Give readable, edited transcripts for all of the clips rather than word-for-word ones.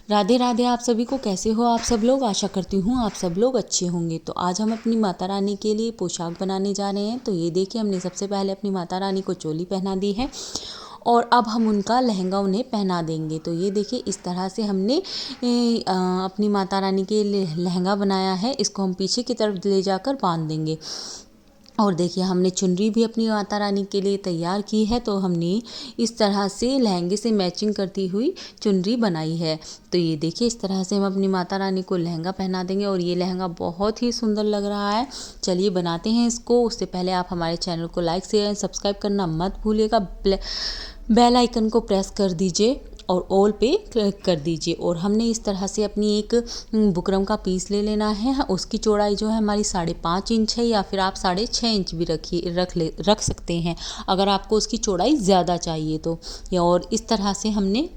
राधे राधे। आप सभी को कैसे हो आप सब लोग। आशा करती हूँ आप सब लोग अच्छे होंगे। तो आज हम अपनी माता रानी के लिए पोशाक बनाने जा रहे हैं। तो ये देखिए, हमने सबसे पहले अपनी माता रानी को चोली पहना दी है और अब हम उनका लहंगा उन्हें पहना देंगे। तो ये देखिए, इस तरह से हमने अपनी माता रानी के लिए लहंगा बनाया है। इसको हम पीछे की तरफ ले जाकर बांध देंगे। और देखिए, हमने चुनरी भी अपनी माता रानी के लिए तैयार की है। तो हमने इस तरह से लहंगे से मैचिंग करती हुई चुनरी बनाई है। तो ये देखिए, इस तरह से हम अपनी माता रानी को लहंगा पहना देंगे और ये लहंगा बहुत ही सुंदर लग रहा है। चलिए बनाते हैं इसको। उससे पहले आप हमारे चैनल को लाइक शेयर एंड सब्सक्राइब करना मत भूलिएगा। बेल आइकन को प्रेस कर दीजिए और ऑल पे क्लिक कर दीजिए। और हमने इस तरह से अपनी एक बुकरम का पीस ले लेना है। उसकी चौड़ाई जो है हमारी 5.5 इंच है, या फिर आप 6.5 इंच भी रख सकते हैं अगर आपको उसकी चौड़ाई ज़्यादा चाहिए तो। और इस तरह से हमने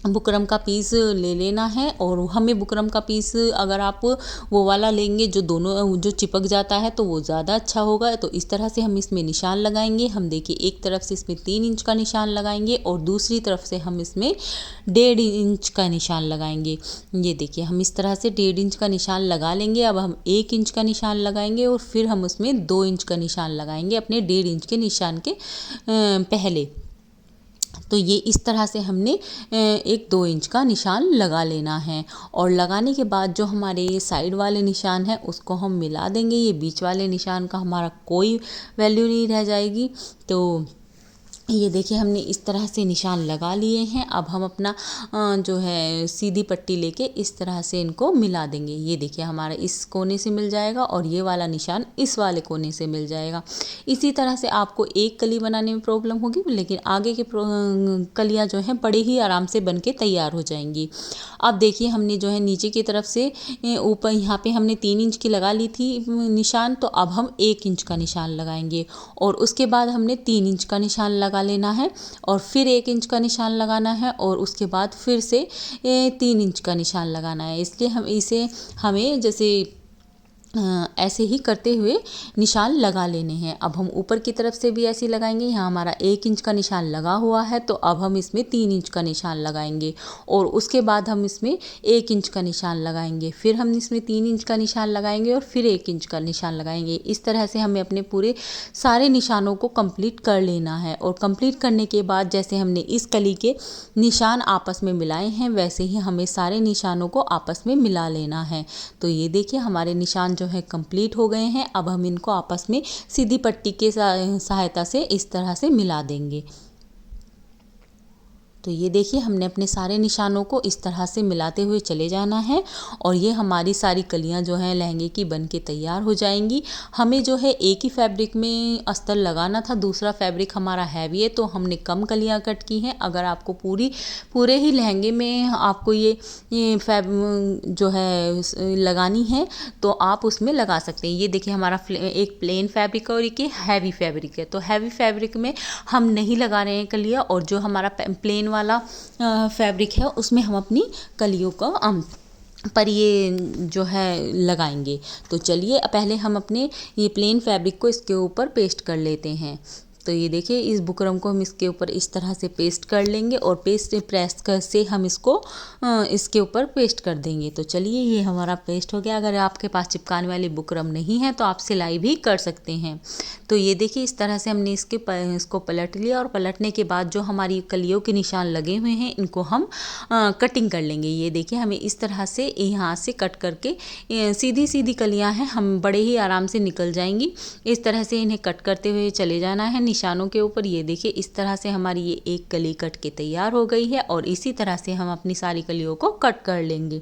बुकरम का पीस ले लेना है। और हमें बुकरम का पीस अगर आप वो वाला लेंगे जो दोनों जो चिपक जाता है तो वो ज़्यादा अच्छा होगा। तो इस तरह से हम इसमें निशान लगाएंगे। हम देखिए, एक तरफ से इसमें 3 इंच का निशान लगाएंगे और दूसरी तरफ से हम इसमें 1.5 इंच का निशान लगाएंगे। ये देखिए, हम इस तरह से 1.5 इंच का निशान लगा लेंगे। अब हम 1 इंच का निशान लगाएंगे और फिर हम उसमें 2 इंच का निशान लगाएंगे अपने 1.5 इंच के निशान के पहले। तो ये इस तरह से हमने एक 2 इंच का निशान लगा लेना है। और लगाने के बाद जो हमारे ये साइड वाले निशान हैं उसको हम मिला देंगे। ये बीच वाले निशान का हमारा कोई वैल्यू नहीं रह जाएगी। तो ये देखिए, हमने इस तरह से निशान लगा लिए हैं। अब हम अपना जो है सीधी पट्टी लेके इस तरह से इनको मिला देंगे। ये देखिए, हमारा इस कोने से मिल जाएगा और ये वाला निशान इस वाले कोने से मिल जाएगा। इसी तरह से आपको एक कली बनाने में प्रॉब्लम होगी, लेकिन आगे के कलियाँ जो हैं बड़े ही आराम से बन के तैयार हो जाएंगी। अब देखिए, हमने जो है नीचे की तरफ से ऊपर यहाँ पे हमने 3 इंच की लगा ली थी निशान। तो अब हम 1 इंच का निशान लगाएंगे और उसके बाद हमने 3 इंच का निशान लगा लेना है और फिर 1 इंच का निशान लगाना है और उसके बाद फिर से 3 इंच का निशान लगाना है। इसलिए हमें जैसे ऐसे ही करते हुए निशान लगा लेने हैं। अब हम ऊपर की तरफ से भी ऐसे ही लगाएंगे। यहाँ हमारा 1 इंच का निशान लगा हुआ है, तो अब हम इसमें 3 इंच का निशान लगाएंगे और उसके बाद हम इसमें 1 इंच का निशान लगाएंगे। फिर हम इसमें 3 इंच का निशान लगाएंगे और फिर 1 इंच का निशान लगाएंगे। इस तरह से हमें अपने पूरे सारे निशानों को कंप्लीट कर लेना है। और कंप्लीट करने के बाद जैसे हमने इस कली के निशान आपस में मिलाए हैं, वैसे ही हमें सारे निशानों को आपस में मिला लेना है। तो ये देखिए, हमारे निशान जो है कंप्लीट हो गए हैं। अब हम इनको आपस में सीधी पट्टी के सहायता से इस तरह से मिला देंगे। तो ये देखिए, हमने अपने सारे निशानों को इस तरह से मिलाते हुए चले जाना है और ये हमारी सारी कलियां जो हैं लहंगे की बन के तैयार हो जाएंगी। हमें जो है एक ही फैब्रिक में अस्तर लगाना था, दूसरा फैब्रिक हमारा हैवी है तो हमने कम कलियां कट की हैं। अगर आपको पूरे ही लहंगे में आपको ये जो है लगानी है तो आप उसमें लगा सकते हैं। ये देखिए, हमारा एक प्लेन फैब्रिक है और एक हैवी फैब्रिक है। तो हैवी फैब्रिक में हम नहीं लगा रहे हैं कलियाँ, और जो हमारा प्लेन वाला फैब्रिक है उसमें हम अपनी कलियों का पर ये जो है लगाएंगे। तो चलिए, पहले हम अपने ये प्लेन फैब्रिक को इसके ऊपर पेस्ट कर लेते हैं। तो ये देखिए, इस बुकरम को हम इसके ऊपर इस तरह से पेस्ट कर लेंगे और प्रेस कर से हम इसको इसके ऊपर पेस्ट कर देंगे। तो चलिए, ये हमारा पेस्ट हो गया। अगर आपके पास चिपकाने वाली बुकरम नहीं है तो आप सिलाई भी कर सकते हैं। तो ये देखिए, इस तरह से हमने इसको पलट लिया और पलटने के बाद जो हमारी कलियों के निशान लगे हुए हैं इनको हम कटिंग कर लेंगे। ये देखिए, हमें इस तरह से यहाँ से कट करके सीधी सीधी कलियाँ हैं, हम बड़े ही आराम से निकल जाएंगी। इस तरह से इन्हें कट करते हुए चले जाना है निशानों के ऊपर। ये देखिए, इस तरह से हमारी ये एक कली कट के तैयार हो गई है और इसी तरह से हम अपनी सारी कलियों को कट कर लेंगे।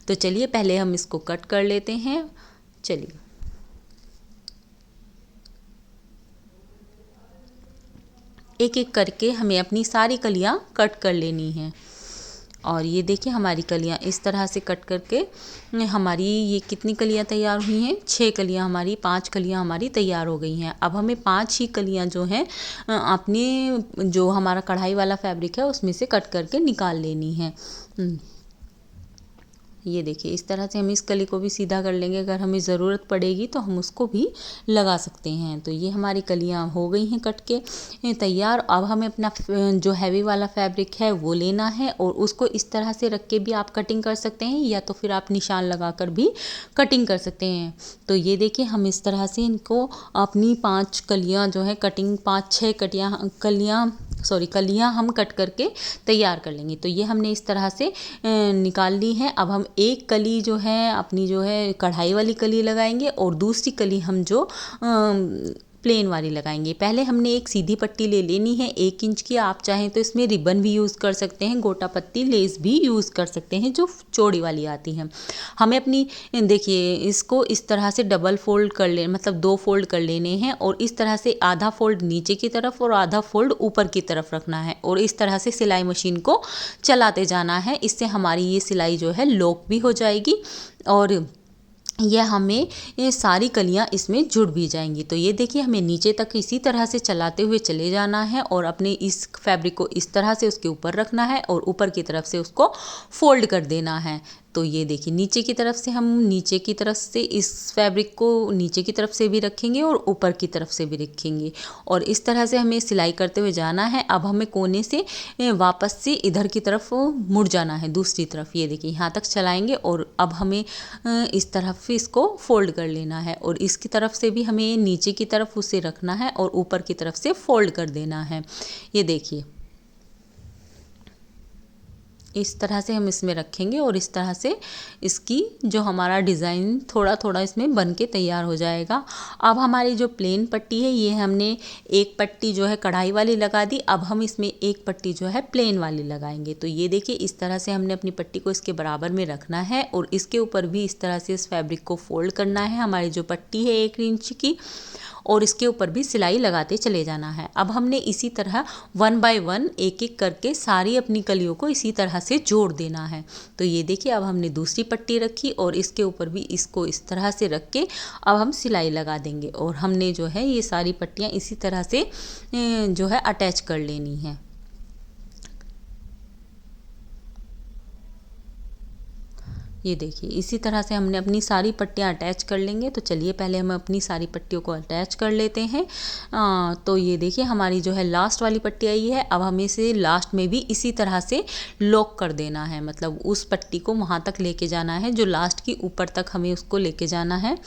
तो चलिए, पहले हम इसको कट कर लेते हैं। चलिए, एक एक करके हमें अपनी सारी कलियां कट कर लेनी हैं। और ये देखिए, हमारी कलियां इस तरह से कट करके हमारी ये कितनी कलियां तैयार हुई हैं, 6 कलियां हमारी, 5 कलियां हमारी तैयार हो गई हैं। अब हमें 5 ही कलियां जो हैं अपने जो हमारा कढ़ाई वाला फैब्रिक है उसमें से कट करके निकाल लेनी है। ये देखिए इस तरह से हम इस कली को भी सीधा कर लेंगे, अगर हमें ज़रूरत पड़ेगी तो हम उसको भी लगा सकते हैं। तो ये हमारी कलियाँ हो गई हैं कट के तैयार। अब हमें अपना जो हैवी वाला फैब्रिक है वो लेना है और उसको इस तरह से रख के भी आप कटिंग कर सकते हैं, या तो फिर आप निशान लगा कर भी कटिंग कर सकते हैं। तो ये देखिए हम इस तरह से इनको अपनी 5 कलियाँ जो है कटिंग 5-6 कलियाँ हम कट करके तैयार कर लेंगे। तो ये हमने इस तरह से निकाल ली है। अब हम एक कली जो है अपनी जो है कढ़ाई वाली कली लगाएंगे और दूसरी कली हम जो प्लेन वाली लगाएंगे। पहले हमने एक सीधी पट्टी ले लेनी है 1 इंच की। आप चाहें तो इसमें रिबन भी यूज़ कर सकते हैं, गोटा पत्ती लेस भी यूज़ कर सकते हैं जो चौड़ी वाली आती है। हमें अपनी देखिए इसको इस तरह से डबल फोल्ड कर ले, मतलब 2 फोल्ड कर लेने हैं और इस तरह से आधा फोल्ड नीचे की तरफ और आधा फोल्ड ऊपर की तरफ रखना है और इस तरह से सिलाई मशीन को चलाते जाना है। इससे हमारी ये सिलाई जो है लॉक भी हो जाएगी और यह हमें ये सारी कलियां इसमें जुड़ भी जाएंगी। तो ये देखिए हमें नीचे तक इसी तरह से चलाते हुए चले जाना है और अपने इस फैब्रिक को इस तरह से उसके ऊपर रखना है और ऊपर की तरफ से उसको फोल्ड कर देना है। तो ये देखिए नीचे की तरफ से हम नीचे की तरफ से इस फैब्रिक को नीचे की तरफ से भी रखेंगे और ऊपर की तरफ से भी रखेंगे और इस तरह से हमें सिलाई करते हुए जाना है। अब हमें कोने से वापस से इधर की तरफ मुड़ जाना है दूसरी तरफ। ये देखिए यहाँ तक चलाएंगे और अब हमें इस तरफ इसको फोल्ड कर लेना है और इसकी तरफ से भी हमें नीचे की तरफ उसे रखना है और ऊपर की तरफ से फोल्ड कर देना है। ये देखिए इस तरह से हम इसमें रखेंगे और इस तरह से इसकी जो हमारा डिज़ाइन थोड़ा थोड़ा इसमें बन के तैयार हो जाएगा। अब हमारी जो प्लेन पट्टी है ये हमने एक पट्टी जो है कढ़ाई वाली लगा दी। अब हम इसमें एक पट्टी जो है प्लेन वाली लगाएंगे। तो ये देखिए इस तरह से हमने अपनी पट्टी को इसके बराबर में रखना है और इसके ऊपर भी इस तरह से इस फैब्रिक को फोल्ड करना है। हमारी जो पट्टी है 1 इंच की और इसके ऊपर भी सिलाई लगाते चले जाना है। अब हमने इसी तरह 1 बाय 1 एक एक करके सारी अपनी कलियों को इसी तरह से जोड़ देना है। तो ये देखिए अब हमने दूसरी पट्टी रखी और इसके ऊपर भी इसको इस तरह से रख के अब हम सिलाई लगा देंगे और हमने जो है ये सारी पट्टियाँ इसी तरह से जो है अटैच कर लेनी है। ये देखिए इसी तरह से हमने अपनी सारी पट्टियाँ अटैच कर लेंगे। तो चलिए पहले हम अपनी सारी पट्टियों को अटैच कर लेते हैं। तो ये देखिए हमारी जो है लास्ट वाली पट्टी आई है। अब हमें इसे लास्ट में भी इसी तरह से लॉक कर देना है, मतलब उस पट्टी को वहाँ तक लेके जाना है जो लास्ट की ऊपर तक हमें उसको लेके जाना है।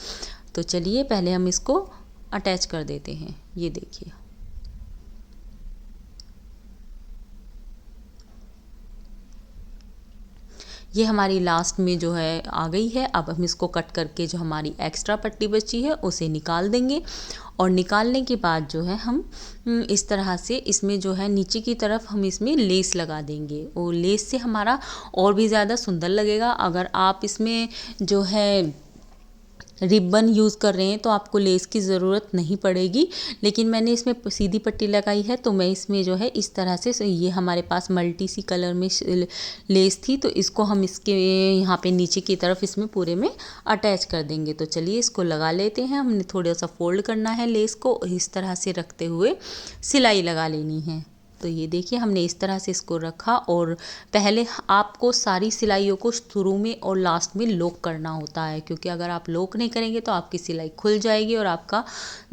तो चलिए पहले हम इसको अटैच कर देते हैं। ये देखिए ये हमारी लास्ट में जो है आ गई है। अब हम इसको कट करके जो हमारी एक्स्ट्रा पट्टी बची है उसे निकाल देंगे और निकालने के बाद जो है हम इस तरह से इसमें जो है नीचे की तरफ हम इसमें लेस लगा देंगे और लेस से हमारा और भी ज़्यादा सुंदर लगेगा। अगर आप इसमें जो है रिबन यूज़ कर रहे हैं तो आपको लेस की ज़रूरत नहीं पड़ेगी, लेकिन मैंने इसमें सीधी पट्टी लगाई है तो मैं इसमें जो है इस तरह से ये हमारे पास मल्टी सी कलर में लेस थी तो इसको हम इसके यहाँ पे नीचे की तरफ इसमें पूरे में अटैच कर देंगे। तो चलिए इसको लगा लेते हैं। हमने थोड़ा सा फोल्ड करना है लेस को, इस तरह से रखते हुए सिलाई लगा लेनी है। तो ये देखिए हमने इस तरह से इसको रखा और पहले आपको सारी सिलाइयों को शुरू में और लास्ट में लॉक करना होता है, क्योंकि अगर आप लॉक नहीं करेंगे तो आपकी सिलाई खुल जाएगी और आपका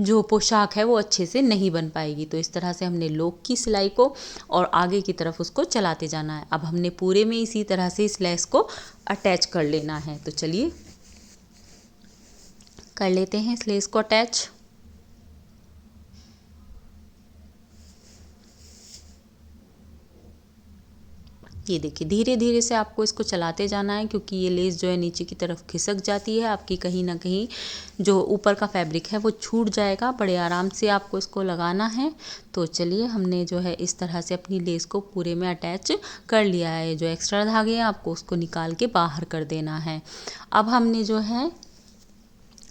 जो पोशाक है वो अच्छे से नहीं बन पाएगी। तो इस तरह से हमने लॉक की सिलाई को और आगे की तरफ उसको चलाते जाना है। अब हमने पूरे में इसी तरह से इस लेस को अटैच कर लेना है। तो चलिए कर लेते हैं इस लेस को अटैच। ये देखिए धीरे धीरे से आपको इसको चलाते जाना है, क्योंकि ये लेस जो है नीचे की तरफ खिसक जाती है, आपकी कहीं ना कहीं जो ऊपर का फैब्रिक है वो छूट जाएगा। बड़े आराम से आपको इसको लगाना है। तो चलिए हमने जो है इस तरह से अपनी लेस को पूरे में अटैच कर लिया है। जो एक्स्ट्रा धागे हैं आपको उसको निकाल के बाहर कर देना है। अब हमने जो है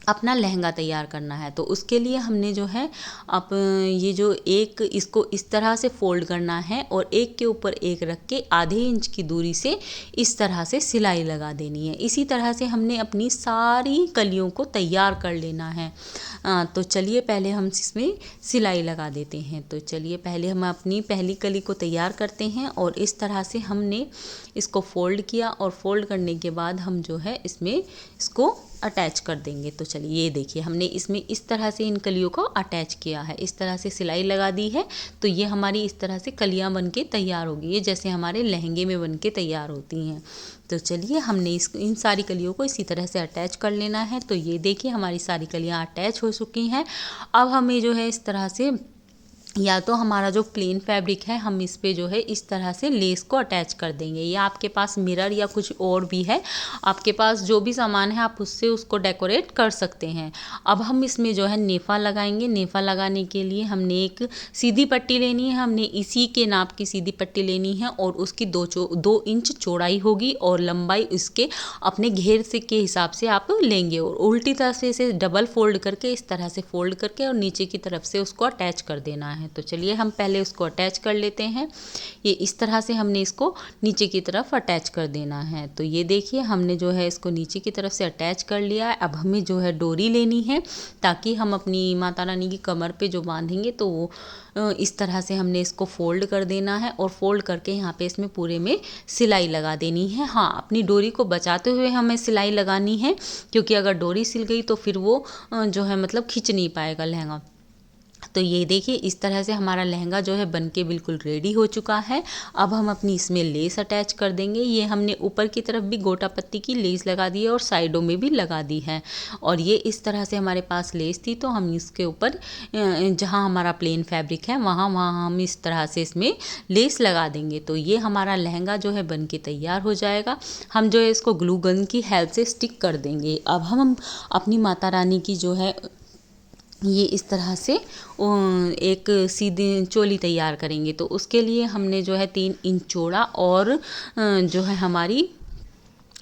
अपना लहंगा तैयार करना है। तो उसके लिए हमने जो है अब ये जो एक इसको इस तरह से फोल्ड करना है और एक के ऊपर एक रख के आधे इंच की दूरी से इस तरह से सिलाई लगा देनी है। इसी तरह से हमने अपनी सारी कलियों को तैयार कर लेना है। तो चलिए पहले हम इसमें सिलाई लगा देते हैं। तो चलिए पहले हम अपनी पहली कली को तैयार करते हैं और इस तरह से हमने इसको फोल्ड किया और फोल्ड करने के बाद हम जो है इसमें इसको अटैच कर देंगे। तो चलिए ये देखिए हमने इसमें इस तरह से इन कलियों को अटैच किया है, इस तरह से सिलाई लगा दी है। तो ये हमारी इस तरह से कलियां बन के तैयार होगी, ये जैसे हमारे लहंगे में बन के तैयार होती हैं। तो चलिए हमने इन सारी कलियों को इसी तरह से अटैच कर लेना है। तो ये देखिए हमारी सारी कलियां अटैच हो चुकी हैं। अब हमें जो है इस तरह से, या तो हमारा जो प्लेन फैब्रिक है हम इस पे जो है इस तरह से लेस को अटैच कर देंगे, या आपके पास मिरर या कुछ और भी है, आपके पास जो भी सामान है आप उससे उसको डेकोरेट कर सकते हैं। अब हम इसमें जो है नेफा लगाएंगे। नेफा लगाने के लिए हमने एक सीधी पट्टी लेनी है, हमने इसी के नाप की सीधी पट्टी लेनी है और उसकी 2 इंच चौड़ाई होगी और लंबाई इसके अपने घेर से के हिसाब से आप लेंगे। और उल्टी तरह से इसे डबल फोल्ड करके इस तरह से फोल्ड करके और नीचे की तरफ से उसको अटैच कर देना है। तो चलिए हम पहले उसको अटैच कर लेते हैं। ये इस तरह से हमने इसको नीचे की तरफ अटैच कर देना है। तो ये देखिए हमने जो है इसको नीचे की तरफ से अटैच कर लिया है। अब हमें जो है डोरी लेनी है ताकि हम अपनी माता रानी की कमर पे जो बांधेंगे तो वो इस तरह से हमने इसको फोल्ड कर देना है और फोल्ड करके यहाँ पे इसमें पूरे में सिलाई लगा देनी है। हाँ, अपनी डोरी को बचाते हुए हमें सिलाई लगानी है, क्योंकि अगर डोरी सिल गई तो फिर वो जो है मतलब खींच नहीं पाएगा लहंगा। तो ये देखिए इस तरह से हमारा लहंगा जो है बनके बिल्कुल रेडी हो चुका है। अब हम अपनी इसमें लेस अटैच कर देंगे। ये हमने ऊपर की तरफ भी गोटा पत्ती की लेस लगा दी है और साइडों में भी लगा दी है। और ये इस तरह से हमारे पास लेस थी तो हम इसके ऊपर जहाँ हमारा प्लेन फैब्रिक है वहाँ हम इस तरह से इसमें लेस लगा देंगे। तो ये हमारा लहंगा जो है बनके तैयार हो जाएगा। हम जो है इसको ग्लू गन की हेल्प से स्टिक कर देंगे। अब हम अपनी माता रानी की जो है ये इस तरह से एक सीधी चोली तैयार करेंगे। तो उसके लिए हमने जो है 3 इंच चौड़ा और जो है हमारी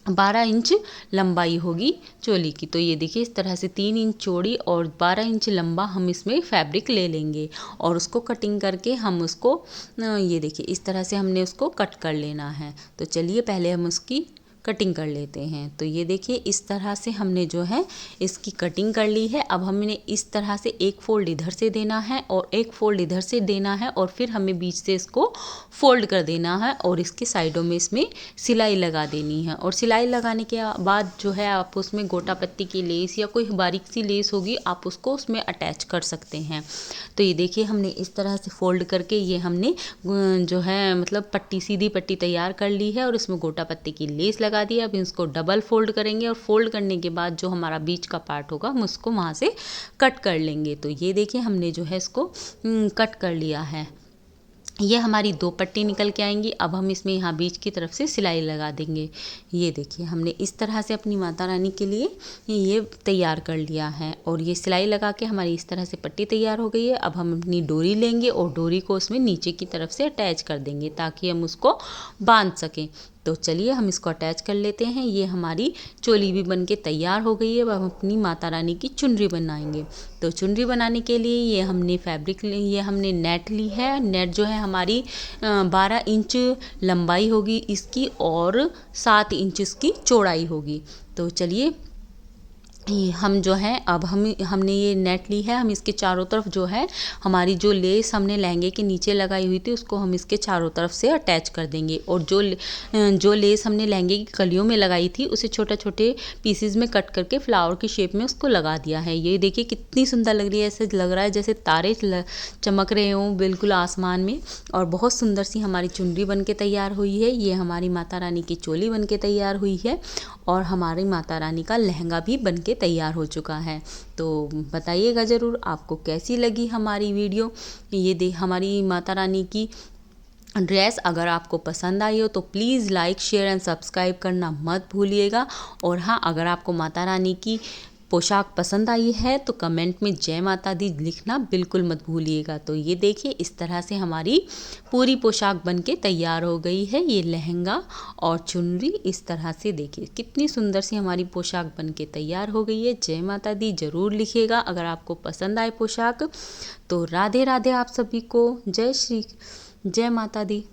12 इंच लंबाई होगी चोली की। तो ये देखिए इस तरह से 3 इंच चौड़ी और 12 इंच लंबा हम इसमें फैब्रिक ले लेंगे और उसको कटिंग करके हम उसको ये देखिए इस तरह से हमने उसको कट कर लेना है। तो चलिए पहले हम उसकी कटिंग कर लेते हैं। तो ये देखिए इस तरह से हमने जो है इसकी कटिंग कर ली है। अब हमने इस तरह से एक फोल्ड इधर से देना है और एक फोल्ड इधर से देना है और फिर हमें बीच से इसको फोल्ड कर देना है और इसके साइडों में इसमें सिलाई लगा देनी है। और सिलाई लगाने के बाद जो है आप उसमें गोटा पत्ती की लेस या कोई बारीक सी लेस होगी आप उसको उसमें अटैच कर सकते हैं। तो ये देखिए हमने इस तरह से फोल्ड करके ये हमने जो है मतलब पट्टी सीधी पट्टी तैयार कर ली है और इसमें गोटा पत्ती की लेस लगा दिया। अब इसको डबल फोल्ड करेंगे और फोल्ड करने के बाद जो हमारा बीच का पार्ट होगा हम उसको वहाँ से कट कर लेंगे। तो ये देखिए हमने जो है इसको कट कर लिया है। ये हमारी 2 पट्टी निकल के आएंगी। अब हम इसमें यहाँ बीच की तरफ से सिलाई लगा देंगे। ये देखिए हमने इस तरह से अपनी माता रानी के लिए ये तैयार कर लिया है और ये सिलाई लगा के हमारी इस तरह से पट्टी तैयार हो गई है। अब हम अपनी डोरी लेंगे और डोरी को उसमें नीचे की तरफ से अटैच कर देंगे ताकि हम उसको बांध सकें। तो चलिए हम इसको अटैच कर लेते हैं। ये हमारी चोली भी बनके तैयार हो गई है। अब हम अपनी माता रानी की चुनरी बनाएंगे। तो चुनरी बनाने के लिए ये हमने नेट ली है। नेट जो है हमारी 12 इंच लंबाई होगी इसकी और 7 इंच इसकी चौड़ाई होगी। तो चलिए हम जो है अब हमने ये नेट ली है। हम इसके चारों तरफ जो है हमारी जो लेस हमने लहंगे के नीचे लगाई हुई थी उसको हम इसके चारों तरफ से अटैच कर देंगे और जो लेस हमने लहंगे की कलियों में लगाई थी उसे छोटे छोटे पीसेज में कट करके फ्लावर की शेप में उसको लगा दिया है। ये देखिए कितनी सुंदर लग रही है, ऐसे लग रहा है जैसे तारे चमक रहे हों बिल्कुल आसमान में। और बहुत सुंदर सी हमारी चुनरी बन के तैयार हुई है। ये हमारी माता रानी की चोली बन के तैयार हुई है और हमारी माता रानी का लहंगा भी बन के तैयार हो चुका है। तो बताइएगा ज़रूर आपको कैसी लगी हमारी वीडियो। ये हमारी माता रानी की ड्रेस अगर आपको पसंद आई हो तो please like share and subscribe करना मत भूलिएगा। और हाँ, अगर आपको माता रानी की पोशाक पसंद आई है तो कमेंट में जय माता दी लिखना बिल्कुल मत भूलिएगा। तो ये देखिए इस तरह से हमारी पूरी पोशाक बनके तैयार हो गई है। ये लहंगा और चुनरी इस तरह से देखिए कितनी सुंदर सी हमारी पोशाक बनके तैयार हो गई है। जय माता दी ज़रूर लिखिएगा अगर आपको पसंद आए पोशाक। तो राधे राधे आप सभी को। जय माता दी।